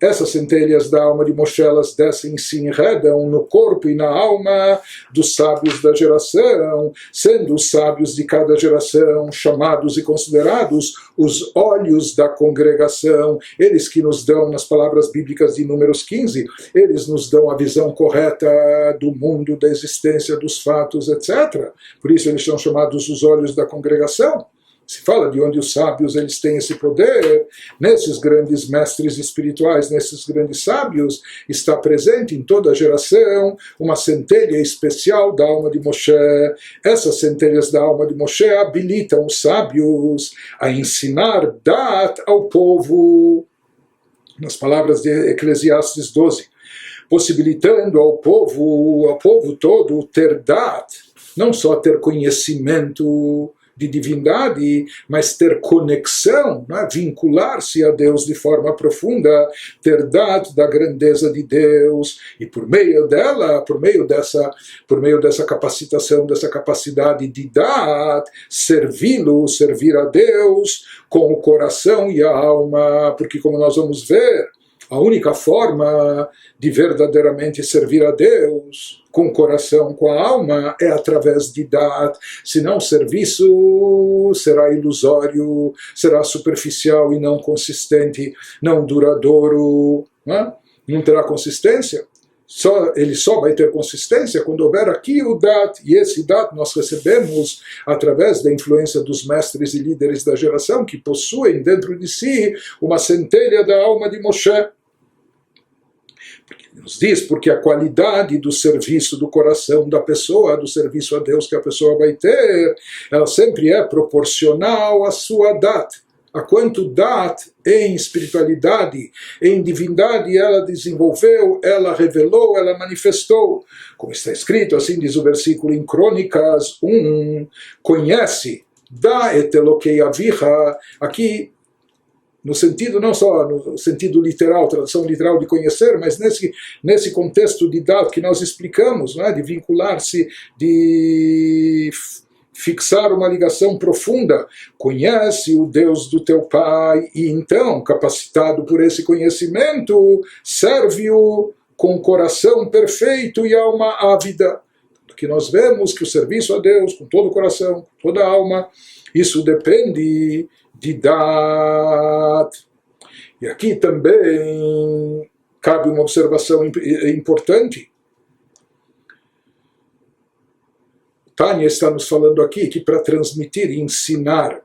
essas centelhas da alma de Moshe, elas descem e se enredam no corpo e na alma dos sábios da geração, sendo os sábios de cada geração chamados e considerados os olhos da congregação, eles que nos dão, nas palavras bíblicas de Números 15, eles nos dão a visão correta do mundo, da existência, dos fatos, etc. Por isso eles são chamados os olhos da congregação. Se fala de onde os sábios eles têm esse poder, nesses grandes mestres espirituais, nesses grandes sábios, está presente em toda a geração uma centelha especial da alma de Moshe. Essas centelhas da alma de Moshe habilitam os sábios a ensinar Dat ao povo. Nas palavras de Eclesiastes 12, possibilitando ao povo todo ter Dat, não só ter conhecimento de divindade, mas ter conexão, né? Vincular-se a Deus de forma profunda, ter dado da grandeza de Deus, e por meio dela, por meio dessa capacitação, dessa capacidade de dar, servi-lo, servir a Deus com o coração e a alma, porque como nós vamos ver, a única forma de verdadeiramente servir a Deus com o coração, com a alma, é através de Dat. Senão o serviço será ilusório, será superficial e não consistente, não duradouro, né? Não terá consistência. Ele só vai ter consistência quando houver aqui o Dat, e esse Dat nós recebemos através da influência dos mestres e líderes da geração que possuem dentro de si uma centelha da alma de Moshe. Nos diz porque a qualidade do serviço do coração da pessoa, do serviço a Deus que a pessoa vai ter, ela sempre é proporcional à sua Dat. A quanto Dat em espiritualidade, em divindade ela desenvolveu, ela revelou, ela manifestou. Como está escrito, assim diz o versículo em Crônicas 1, conhece, da et Elokei avicha, aqui no sentido, não só no sentido literal, tradução literal de conhecer, mas nesse contexto de Dat que nós explicamos, né, de vincular-se, de fixar uma ligação profunda, conhece o Deus do teu pai, e então, capacitado por esse conhecimento, serve-o com coração perfeito e alma ávida. Que nós vemos que o serviço a Deus, com todo o coração, com toda a alma, isso depende de Dat. E aqui também cabe uma observação importante. Tânia está nos falando aqui que para transmitir e ensinar,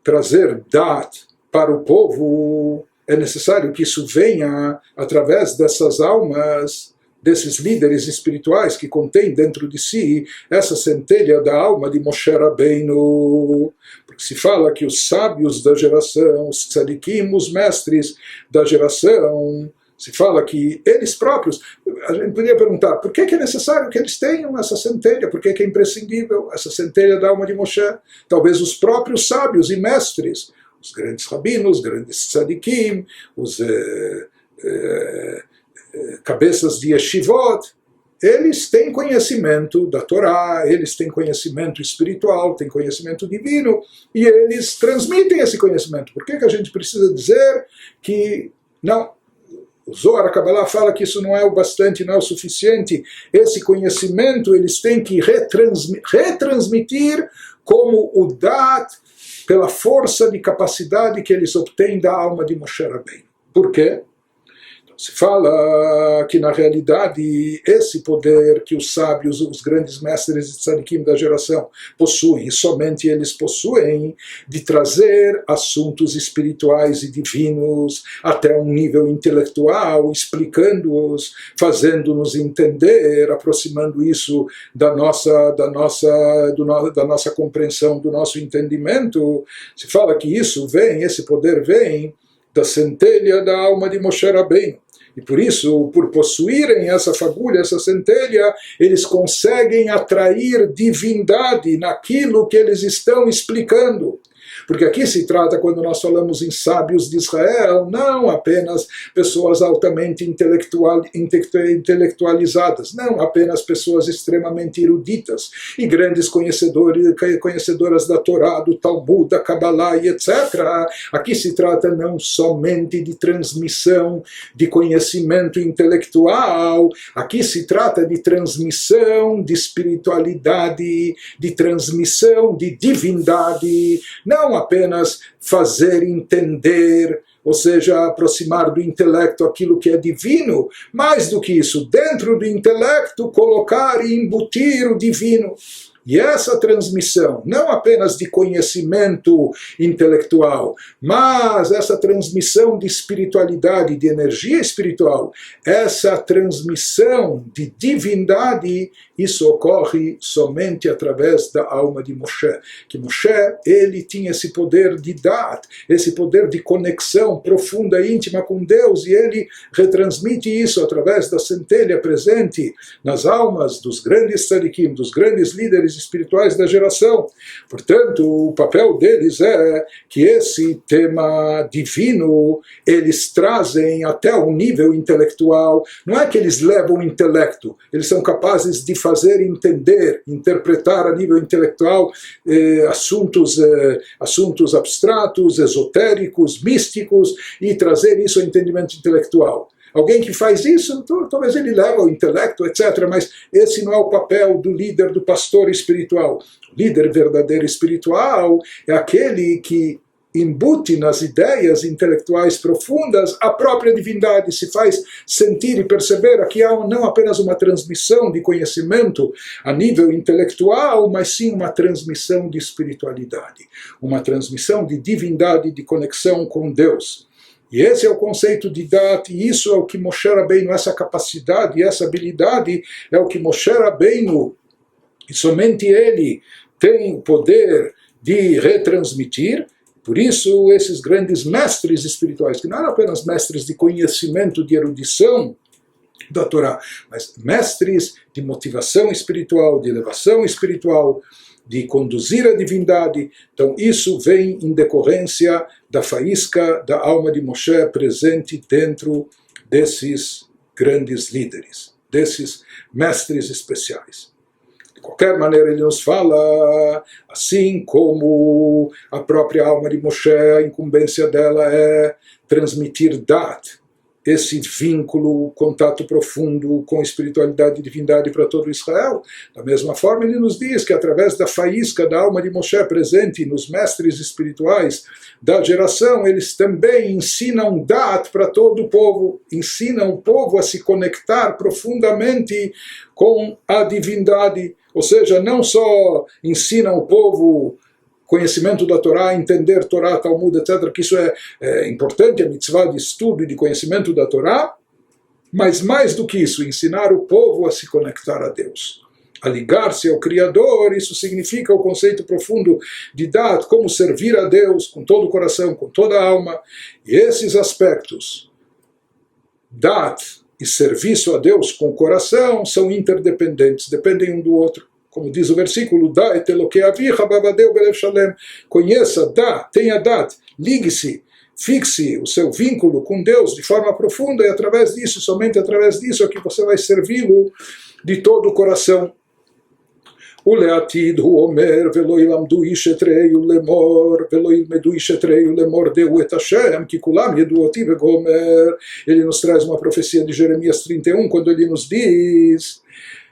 trazer Dat para o povo, é necessário que isso venha através dessas almas, desses líderes espirituais que contêm dentro de si essa centelha da alma de Moshe Rabbeinu. Porque se fala que os sábios da geração, os tzadikim, os mestres da geração, se fala que eles próprios, a gente poderia perguntar, por que é necessário que eles tenham essa centelha? Por que é imprescindível essa centelha da alma de Moshe? Talvez os próprios sábios e mestres, os grandes rabinos, os grandes tzadikim, os cabeças de yeshivot, eles têm conhecimento da Torá, eles têm conhecimento espiritual, têm conhecimento divino, e eles transmitem esse conhecimento. Por que a gente precisa dizer que não? O Zohar, a Kabbalah fala que isso não é o bastante, não é o suficiente. Esse conhecimento eles têm que retransmitir como o Dat, pela força de capacidade que eles obtêm da alma de Moshe Rabbeinu. Por quê? Se fala que, na realidade, esse poder que os sábios, os grandes mestres de tzadikim da geração possuem, e somente eles possuem, de trazer assuntos espirituais e divinos até um nível intelectual, explicando-os, fazendo-nos entender, aproximando isso da nossa compreensão, do nosso entendimento. Se fala que isso vem, esse poder vem da centelha da alma de Moshe Rabbeinu. E por isso, por possuírem essa fagulha, essa centelha, eles conseguem atrair divindade naquilo que eles estão explicando. Porque aqui se trata, quando nós falamos em sábios de Israel, não apenas pessoas altamente intelectualizadas, não apenas pessoas extremamente eruditas e grandes conhecedoras da Torá, do Talmud, da Kabbalah e etc. Aqui se trata não somente de transmissão de conhecimento intelectual, aqui se trata de transmissão de espiritualidade, de transmissão de divindade, não apenas fazer entender, ou seja, aproximar do intelecto aquilo que é divino, mais do que isso, dentro do intelecto colocar e embutir o divino. E essa transmissão, não apenas de conhecimento intelectual, mas essa transmissão de espiritualidade, de energia espiritual, essa transmissão de divindade, isso ocorre somente através da alma de Moshe. Que Moshe, ele tinha esse poder de dat, esse poder de conexão profunda e íntima com Deus, e ele retransmite isso através da centelha presente nas almas dos grandes tzadikim, dos grandes líderes espirituais da geração. Portanto, o papel deles é que esse tema divino eles trazem até o nível intelectual. Não é que eles levam o intelecto, eles são capazes de fazer entender, interpretar a nível intelectual assuntos abstratos, esotéricos, místicos, e trazer isso ao entendimento intelectual. Alguém que faz isso, talvez ele leva o intelecto, etc., mas esse não é o papel do líder, do pastor espiritual. O líder verdadeiro espiritual é aquele que embute nas ideias intelectuais profundas a própria divindade, se faz sentir e perceber. Aqui há não apenas uma transmissão de conhecimento a nível intelectual, mas sim uma transmissão de espiritualidade, uma transmissão de divindade, de conexão com Deus. E esse é o conceito de dat, e isso é o que Moshe Rabbeinu, essa capacidade, essa habilidade, é o que Moshe Rabbeinu, e somente ele tem o poder de retransmitir. Por isso, esses grandes mestres espirituais, que não eram apenas mestres de conhecimento, de erudição da Torá, mas mestres de motivação espiritual, de elevação espiritual, de conduzir a divindade. Então isso vem em decorrência da faísca da alma de Moshe presente dentro desses grandes líderes, desses mestres especiais. De qualquer maneira, ele nos fala, assim como a própria alma de Moshe, a incumbência dela é transmitir dat, esse vínculo, contato profundo com a espiritualidade e divindade para todo Israel. Da mesma forma, ele nos diz que através da faísca da alma de Moshe presente nos mestres espirituais da geração, eles também ensinam dat para todo o povo, ensinam o povo a se conectar profundamente com a divindade. Ou seja, não só ensinam o povo conhecimento da Torá, entender Torá, Talmud, etc., que isso é importante, a mitzvah de estudo e de conhecimento da Torá, mas mais do que isso, ensinar o povo a se conectar a Deus, a ligar-se ao Criador. Isso significa o conceito profundo de dat, como servir a Deus com todo o coração, com toda a alma. E esses aspectos, dat e serviço a Deus com o coração, são interdependentes, dependem um do outro. Como diz o versículo, dá et Elokei avicha bavadeu belev shalem. Conheça, tenha dat, ligue-se, fixe o seu vínculo com Deus de forma profunda, e através disso, somente através disso, é que você vai servi-lo de todo o coração. ולעתיד הוא אומר ולא ילמדו איש את רעהו לאמור ולא ילמדו איש את רעהו לאמור דעו את השם כי כולם ידעו אותי וגומר. Ele nos traz uma profecia de Jeremias 31, quando ele nos diz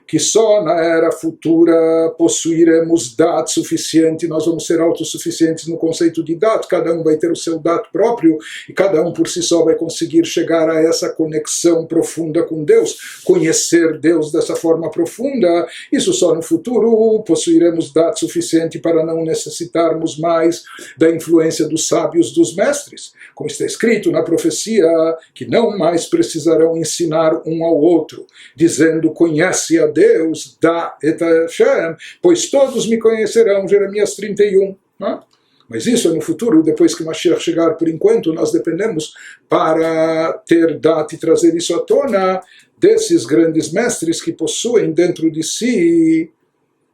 que só na era futura possuiremos dat suficiente, nós vamos ser autossuficientes no conceito de dat, cada um vai ter o seu dat próprio, e cada um por si só vai conseguir chegar a essa conexão profunda com Deus, conhecer Deus dessa forma profunda. Isso só no futuro possuiremos dat suficiente para não necessitarmos mais da influência dos sábios, dos mestres, como está escrito na profecia, que não mais precisarão ensinar um ao outro, dizendo, conhece a Deus, dá et Hashem, pois todos me conhecerão, Jeremias 31. Né? Mas isso é no futuro, depois que Mashiach chegar. Por enquanto, nós dependemos para ter data e trazer isso à tona desses grandes mestres que possuem dentro de si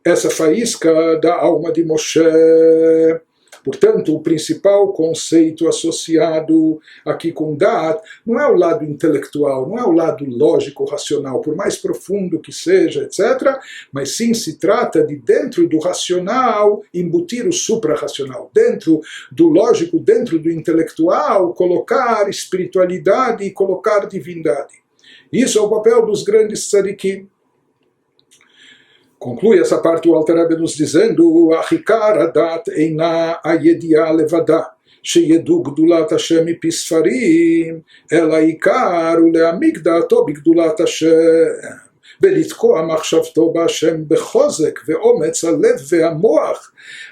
essa faísca da alma de Moshe. Portanto, o principal conceito associado aqui com Dat não é o lado intelectual, não é o lado lógico, racional, por mais profundo que seja, etc., mas sim se trata de, dentro do racional, embutir o supra-racional, dentro do lógico, dentro do intelectual, colocar espiritualidade e colocar divindade. Isso é o papel dos grandes tzadikim. Conclui essa parte o Alter Rebbe nos dizendo: Achikar adat eina ayediah levada, sheyedu gdulat Hashem mipi sfarim, ela ikar uleamik da'ato bigdulat Hashem, ולתקוע מחשבתו בהשם בחוזק ואומץ הלב והמוח,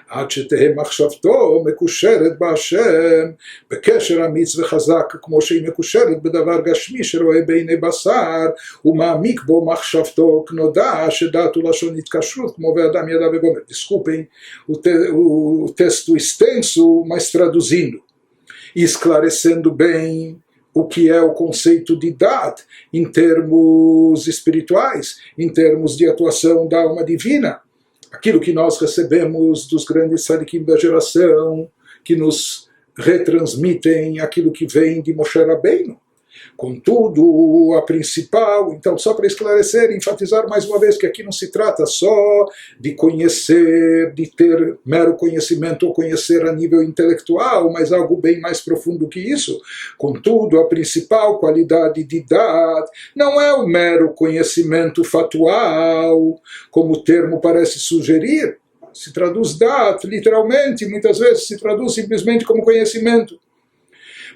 עד שתהא מחשבתו מקושרת בהשם בקשר אמיץ וחזק, כמו שהיא מקושרת בדבר גשמי שרואה בעיני בשר, ומעמיק בו מחשבתו כנודע שדעת ולשון התקשרות, כמו ואדם ידע וגומר. Desculpem o texto extenso, mas traduzindo e esclarecendo bem o que é o conceito de Dat em termos espirituais, em termos de atuação da alma divina, aquilo que nós recebemos dos grandes tzadikim da geração, que nos retransmitem aquilo que vem de Moshe Rabbeinu. Contudo, a principal, então, só para esclarecer e enfatizar mais uma vez que aqui não se trata só de conhecer, de ter mero conhecimento ou conhecer a nível intelectual, mas algo bem mais profundo que isso. Contudo, a principal qualidade de Dat não é o mero conhecimento fatual, como o termo parece sugerir. Se traduz Dat, literalmente, muitas vezes se traduz simplesmente como conhecimento.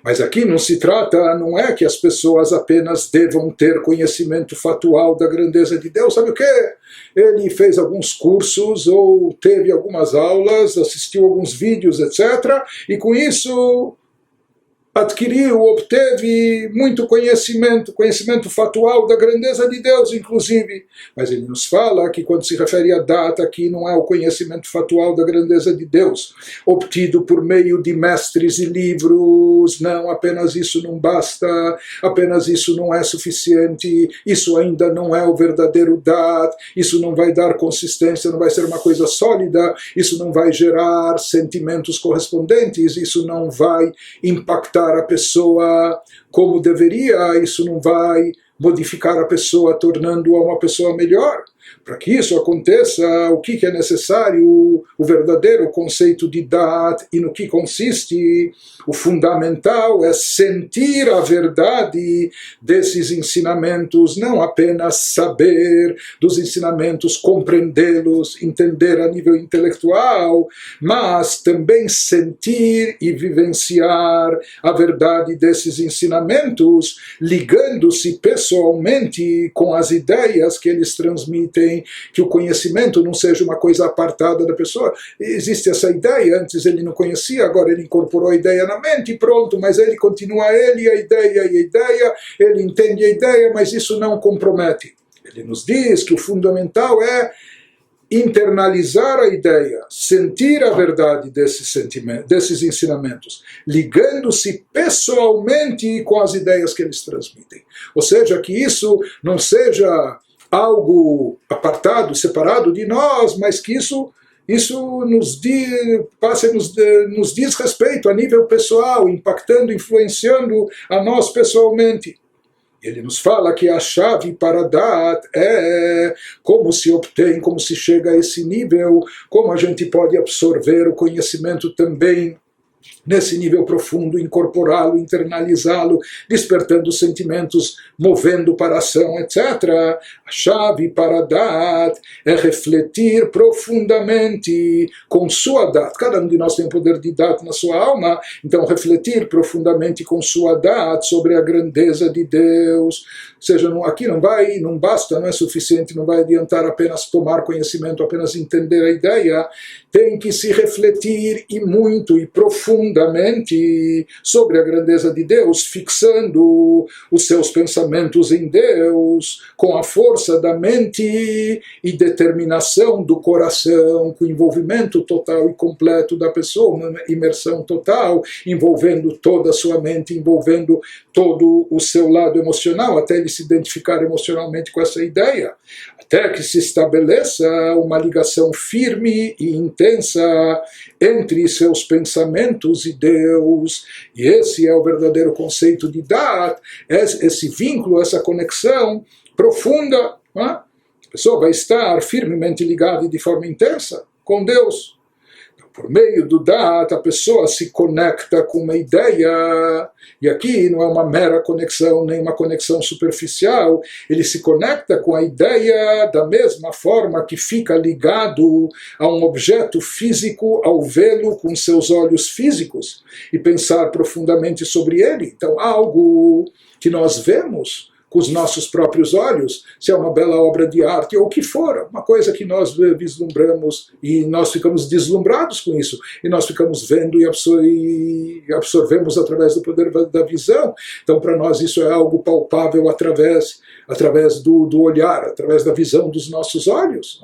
Mas aqui não se trata, não é que as pessoas apenas devam ter conhecimento fatual da grandeza de Deus. Sabe o quê? Ele fez alguns cursos, ou teve algumas aulas, assistiu alguns vídeos, etc. E com isso adquiriu, obteve muito conhecimento fatual da grandeza de Deus, inclusive. Mas ele nos fala que quando se refere a data, aqui não é o conhecimento fatual da grandeza de Deus, obtido por meio de mestres e livros. Não, apenas isso não basta, apenas isso não é suficiente, isso ainda não é o verdadeiro dat, isso não vai dar consistência, não vai ser uma coisa sólida, isso não vai gerar sentimentos correspondentes, isso não vai impactar a pessoa como deveria, isso não vai modificar a pessoa, tornando-a uma pessoa melhor. Para que isso aconteça, o que é necessário? O verdadeiro conceito de Dat, e no que consiste? O fundamental é sentir a verdade desses ensinamentos, não apenas saber dos ensinamentos, compreendê-los, entender a nível intelectual, mas também sentir e vivenciar a verdade desses ensinamentos, ligando-se pessoalmente com as ideias que eles transmitem, que o conhecimento não seja uma coisa apartada da pessoa. Existe essa ideia, antes ele não conhecia, agora ele incorporou a ideia na mente e pronto, mas ele continua ele, a ideia e a ideia, ele entende a ideia, mas isso não compromete. Ele nos diz que o fundamental é internalizar a ideia, sentir a verdade desses ensinamentos, ligando-se pessoalmente com as ideias que eles transmitem. Ou seja, que isso não seja algo apartado, separado de nós, mas que isso nos diz respeito a nível pessoal, impactando, influenciando a nós pessoalmente. Ele nos fala que a chave para Dat é como se obtém, como se chega a esse nível, como a gente pode absorver o conhecimento também nesse nível profundo, incorporá-lo, internalizá-lo, despertando sentimentos, movendo para a ação, etc. A chave para Dat é refletir profundamente com sua Dat. Cada um de nós tem o poder de Dat na sua alma, então refletir profundamente com sua Dat sobre a grandeza de Deus. Ou seja, aqui não basta, não é suficiente, não vai adiantar apenas tomar conhecimento, apenas entender a ideia, tem que se refletir e muito e profundamente profundamente sobre a grandeza de Deus, fixando os seus pensamentos em Deus, com a força da mente e determinação do coração, com envolvimento total e completo da pessoa, uma imersão total, envolvendo toda a sua mente, envolvendo todo o seu lado emocional, até ele se identificar emocionalmente com essa ideia, até que se estabeleça uma ligação firme e intensa entre seus pensamentos e Deus. E esse é o verdadeiro conceito de Da'at, esse vínculo, essa conexão profunda. A pessoa vai estar firmemente ligada de forma intensa com Deus. Por meio do Da'at, a pessoa se conecta com uma ideia, e aqui não é uma mera conexão, nem uma conexão superficial, ele se conecta com a ideia da mesma forma que fica ligado a um objeto físico ao vê-lo com seus olhos físicos e pensar profundamente sobre ele. Então, algo que nós vemos com os nossos próprios olhos, se é uma bela obra de arte ou o que for, uma coisa que nós vislumbramos e nós ficamos deslumbrados com isso, e nós ficamos vendo e absorvemos através do poder da visão. Então, para nós, isso é algo palpável através do olhar, através da visão dos nossos olhos.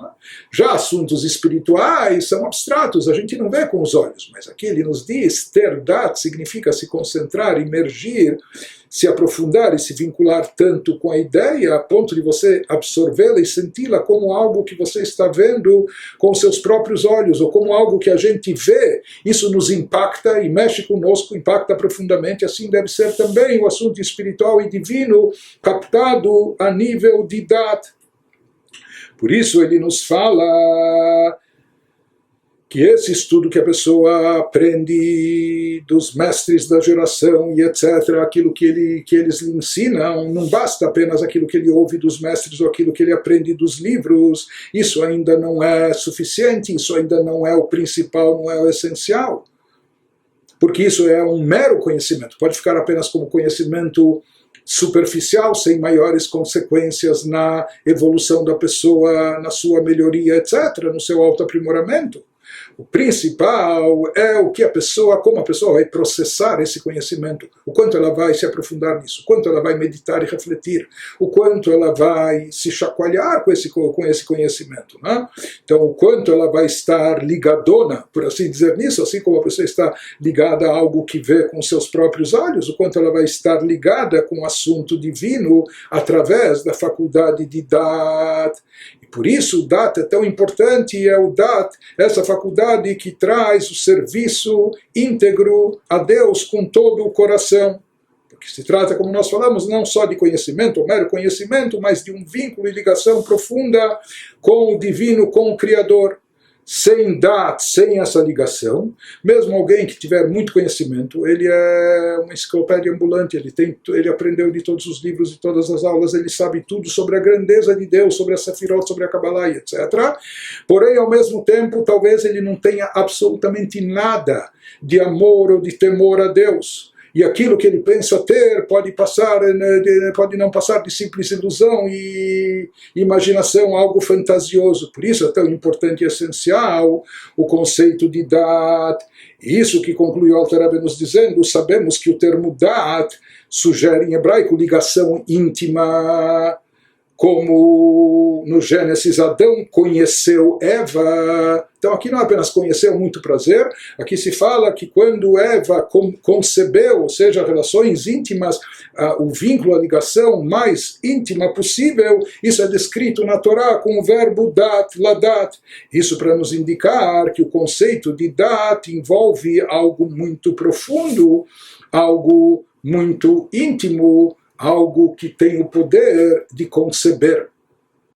Já assuntos espirituais são abstratos, a gente não vê com os olhos, mas aqui ele nos diz, ter dat significa se concentrar, imergir, se aprofundar e se vincular tanto com a ideia a ponto de você absorvê-la e senti-la como algo que você está vendo com seus próprios olhos, ou como algo que a gente vê. Isso nos impacta e mexe conosco, impacta profundamente. Assim deve ser também o assunto espiritual e divino captado a nível de Dat. Por isso ele nos fala que esse estudo que a pessoa aprende dos mestres da geração e etc., aquilo que eles lhe ensinam, não basta apenas aquilo que ele ouve dos mestres ou aquilo que ele aprende dos livros, isso ainda não é suficiente, isso ainda não é o principal, não é o essencial. Porque isso é um mero conhecimento, pode ficar apenas como conhecimento superficial, sem maiores consequências na evolução da pessoa, na sua melhoria, etc., no seu autoaprimoramento. O principal é o que a pessoa, como a pessoa vai processar esse conhecimento, o quanto ela vai se aprofundar nisso, o quanto ela vai meditar e refletir, o quanto ela vai se chacoalhar com esse conhecimento. Né? Então, o quanto ela vai estar ligadona, por assim dizer, nisso, assim como a pessoa está ligada a algo que vê com seus próprios olhos, o quanto ela vai estar ligada com o assunto divino através da faculdade de Dat. Por isso o Dat é tão importante, e é o Dat, essa faculdade que traz o serviço íntegro a Deus com todo o coração. Porque se trata, como nós falamos, não só de conhecimento, ou mero conhecimento, mas de um vínculo e ligação profunda com o divino, com o Criador. Sem Dat, sem essa ligação, mesmo alguém que tiver muito conhecimento, ele é uma enciclopédia ambulante, ele aprendeu de todos os livros, de todas as aulas, ele sabe tudo sobre a grandeza de Deus, sobre a Sefirot, sobre a Kabbalah, etc. Porém, ao mesmo tempo, talvez ele não tenha absolutamente nada de amor ou de temor a Deus. E aquilo que ele pensa ter pode não passar de simples ilusão e imaginação, algo fantasioso. Por isso é tão importante e essencial o conceito de Dat. E isso que conclui o Alter Rebbe nos dizendo, sabemos que o termo Dat sugere em hebraico ligação íntima, como no Gênesis Adão conheceu Eva. Então aqui não apenas conheceu muito prazer, aqui se fala que quando Eva concebeu, ou seja, relações íntimas, o vínculo, a ligação mais íntima possível, isso é descrito na Torá com o verbo Dat, ladat. Isso para nos indicar que o conceito de Dat envolve algo muito profundo, algo muito íntimo, algo que tem o poder de conceber.